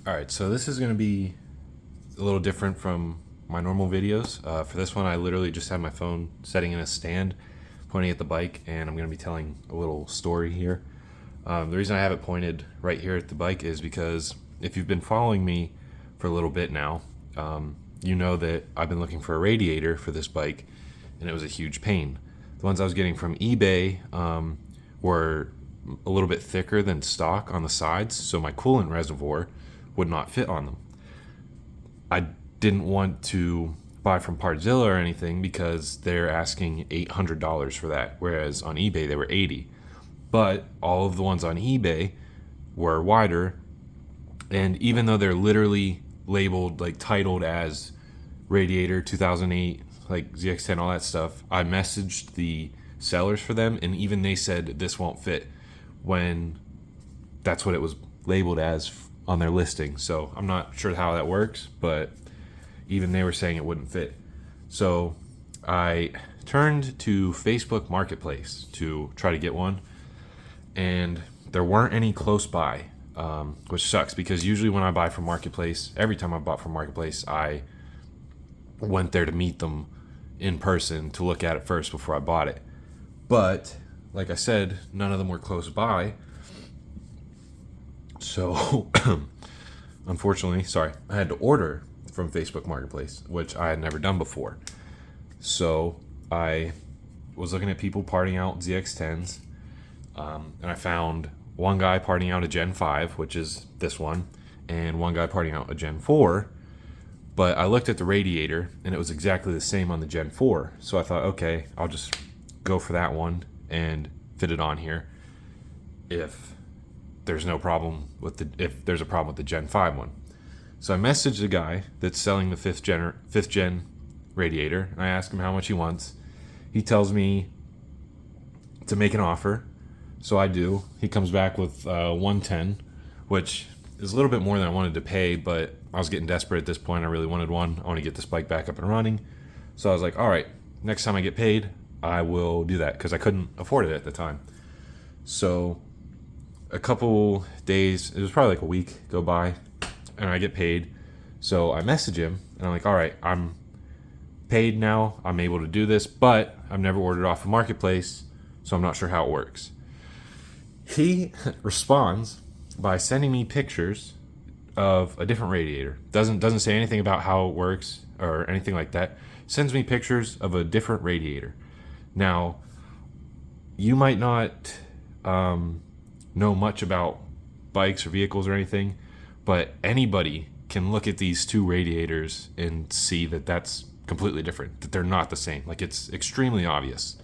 All right, so this is going to be a little different from my normal videos. For this one, I literally just have my phone setting in a stand, pointing at the bike, and I'm going to be telling a little story here. The reason I have it pointed right here at the bike is because if you've been following me for a little bit now, you know that I've been looking for a radiator for this bike, and it was a huge pain. The ones I was getting from eBay were a little bit thicker than stock on the sides, so my coolant reservoir would not fit on them. I didn't want to buy from Partzilla or anything because they're asking $800 for that, whereas on eBay they were $80. But all of the ones on eBay were wider, and even though they're literally labeled, like titled as Radiator 2008, like ZX10, all that stuff, I messaged the sellers for them, and even they said this won't fit when that's what it was labeled as on their listing. So I'm not sure how that works, but even they were saying it wouldn't fit. So I turned to Facebook Marketplace to try to get one, and there weren't any close by, which sucks because usually when I buy from Marketplace, every time I bought from Marketplace, I went there to meet them in person to look at it first before I bought it. But like I said, none of them were close by. So unfortunately, I had to order from Facebook Marketplace, which I had never done before. So I was looking at people parting out ZX10s, and I found one guy parting out a Gen 5, which is this one, and one guy parting out a Gen 4. But I looked at the radiator, and it was exactly the same on the Gen 4. So I thought, okay, I'll just go for that one and fit it on here if there's no problem with if there's a problem with the Gen 5 one. So I messaged the guy that's selling the fifth gen radiator, and I asked him how much he wants. He tells me to make an offer, so I do. He comes back with 110, which is a little bit more than I wanted to pay, but I was getting desperate at this point. I really wanted one. I want to get this bike back up and running. So I was like, all right, next time I get paid, I will do that, because I couldn't afford it at the time. So a couple days, it was probably like a week go by, and I get paid. So I message him, and I'm like, all right, I'm paid now. I'm able to do this, but I've never ordered off a Marketplace, so I'm not sure how it works. He responds by sending me pictures of a different radiator. Doesn't say anything about how it works or anything like that. Sends me pictures of a different radiator. Now, you might not know much about bikes or vehicles or anything, but anybody can look at these two radiators and see that that's completely different, that they're not the same. Like, it's extremely obvious.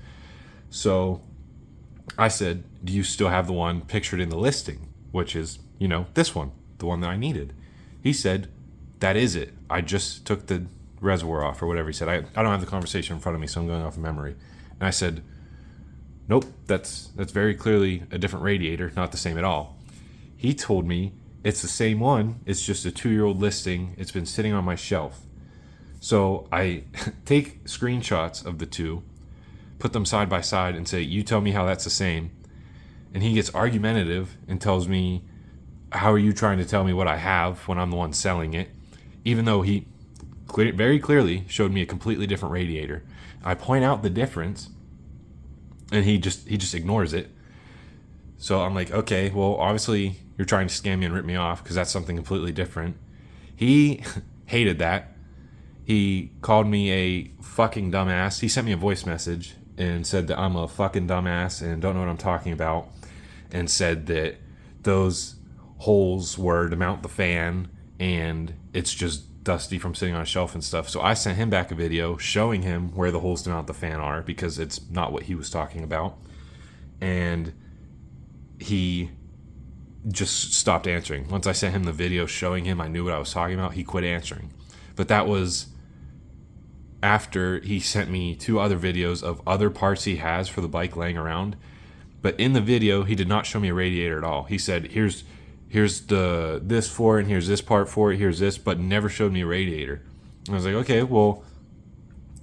So I said, do you still have the one pictured in the listing, which is, this one, the one that I needed? He said, that is it. I just took the reservoir off, or whatever he said. I don't have the conversation in front of me, so I'm going off of memory. And I said, nope, that's very clearly a different radiator, not the same at all. He told me it's the same one, it's just a 2-year-old listing. It's been sitting on my shelf. So I take screenshots of the two, put them side by side, and say, you tell me how that's the same. And he gets argumentative and tells me, how are you trying to tell me what I have when I'm the one selling it? Even though he very clearly showed me a completely different radiator. I point out the difference, and he just ignores it. So I'm like, okay, well, obviously you're trying to scam me and rip me off, because that's something completely different. He hated that. He called me a fucking dumbass. He sent me a voice message and said that I'm a fucking dumbass and don't know what I'm talking about, and said that those holes were to mount the fan and it's just dusty from sitting on a shelf and stuff. So I sent him back a video showing him where the holes to mount the fan are, because it's not what he was talking about. And he just stopped answering. Once I sent him the video showing him I knew what I was talking about, he quit answering. But that was after he sent me 2 other videos of other parts he has for the bike laying around. But in the video, he did not show me a radiator at all. He said, here's this for it, and here's this part for it, here's this, but never showed me a radiator. And I was like, okay, well,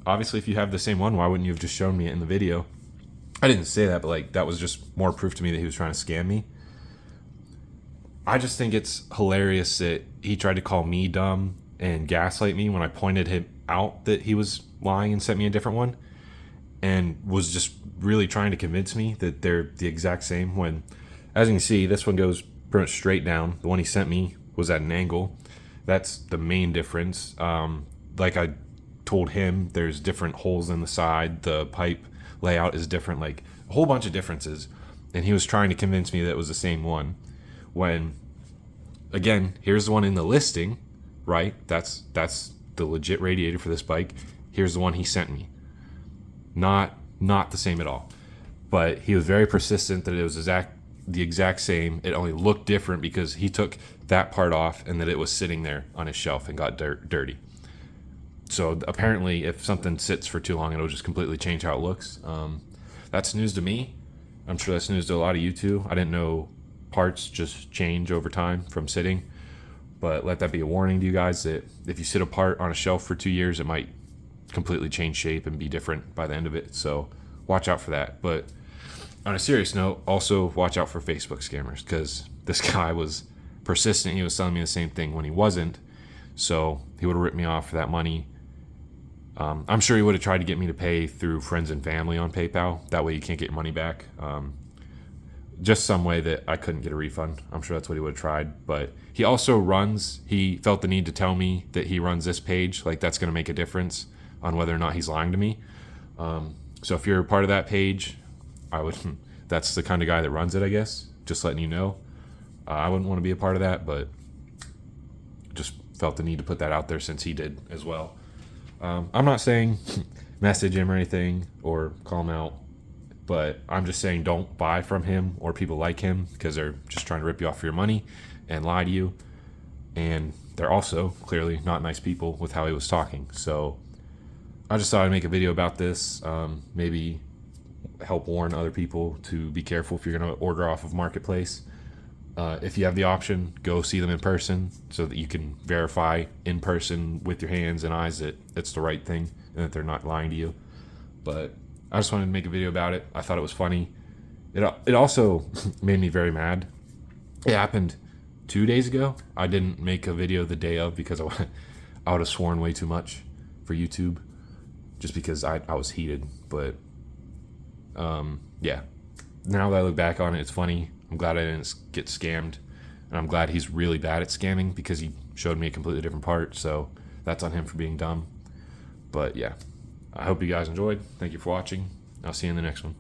obviously if you have the same one, why wouldn't you have just shown me it in the video? I didn't say that, but that was just more proof to me that he was trying to scam me. I just think it's hilarious that he tried to call me dumb and gaslight me when I pointed him out that he was lying and sent me a different one, and was just really trying to convince me that they're the exact same when, as you can see, this one goes pretty much straight down. The one he sent me was at an angle. That's the main difference. Like I told him, there's different holes in the side. The pipe layout is different, like a whole bunch of differences. And he was trying to convince me that it was the same one. When, again, here's the one in the listing, right? That's the legit radiator for this bike. Here's the one he sent me. Not the same at all. But he was very persistent that it was the exact same. It only looked different because he took that part off and that it was sitting there on his shelf and got dirty. So apparently if something sits for too long, it'll just completely change how it looks. That's news to me. I'm sure that's news to a lot of you too. I didn't know parts just change over time from sitting, but let that be a warning to you guys that if you sit a part on a shelf for 2 years, it might completely change shape and be different by the end of it. So watch out for that. But on a serious note, also watch out for Facebook scammers, because this guy was persistent. He was telling me the same thing when he wasn't. So he would have ripped me off for that money. I'm sure he would have tried to get me to pay through friends and family on PayPal. That way you can't get your money back. Just some way that I couldn't get a refund. I'm sure that's what he would have tried. But he felt the need to tell me that he runs this page. Like, that's going to make a difference on whether or not he's lying to me. So if you're a part of that page, that's the kind of guy that runs it, I guess. Just letting you know. I wouldn't want to be a part of that, but just felt the need to put that out there since he did as well. I'm not saying message him or anything or call him out, but I'm just saying don't buy from him or people like him, because they're just trying to rip you off for your money and lie to you. And they're also clearly not nice people with how he was talking. So I just thought I'd make a video about this, maybe help warn other people to be careful if you're going to order off of Marketplace. If you have the option, go see them in person so that you can verify in person with your hands and eyes that it's the right thing and that they're not lying to you. But I just wanted to make a video about it. I thought it was funny. It also made me very mad. It happened 2 days ago. I didn't make a video the day of because I would have sworn way too much for YouTube, just because I was heated. But yeah, now that I look back on it, it's funny. I'm glad I didn't get scammed, and I'm glad he's really bad at scamming, because he showed me a completely different part. So that's on him for being dumb. But yeah, I hope you guys enjoyed. Thank you for watching. I'll see you in the next one.